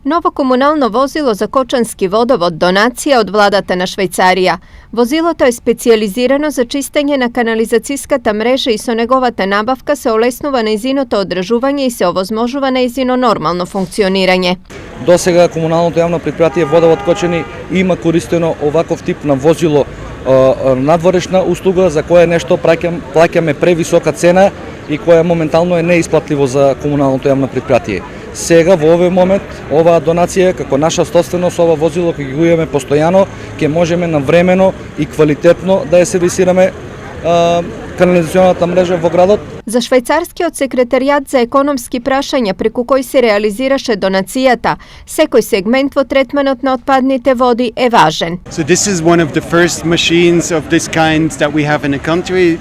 Novo komunalno vozilo za Kočanski vodovod donacija od владата Швейцарија. Возилото е специјализирано за чистење на канализацијската мрежа и со неговата набавка се олеснува нејзиното одржување и се овозможува нејзино нормално функционирање. До сега комуналното јавно предпријатие Водовод Кочани има користено оваков тип на возило, надворешна услуга за која нешто плаќаме превисока цена и која моментално е неисплатливо за комуналното јавно предпријатие. Сега во овој момент оваа донација како наша собственост, ова возило кој го имаме постојано, ќе можеме навремено и квалитетно да ја сервисираме канализационата мрежа во градот. За швајцарскиот секретаријат за економски прашања преку кој се реализираше донацијата, секој сегмент во третманот на отпадните води е важен. So this is one of the first machines of this kind that we have in the country.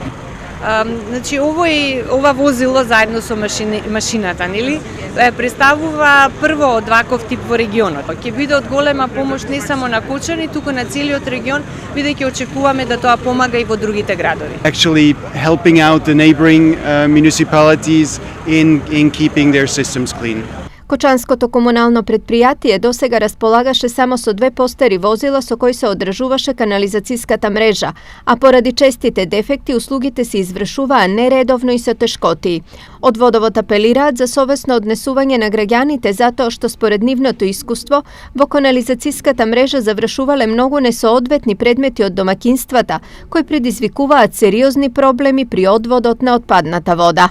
Значи ова возило заедно со машината, нели, представува прво од ваков тип во регионот. Ќе биде од голема помош не само на Кочани, туку на целиот регион, бидејќи очекуваме да тоа помага и во другите градови. Actually helping out the neighboring municipalities in keeping their systems clean. Кочанското комунално предпријатие досега располагаше само со 2 постари возила со кои се одржуваше канализацијската мрежа, а поради честите дефекти услугите се извршуваа нередовно и со тешкоти. Од Водовод апелираат за совесно однесување на граѓаните затоа што според нивното искуство во канализацијската мрежа завршувале многу несоодветни предмети од домаќинствата кои предизвикуваат сериозни проблеми при одводот на отпадната вода.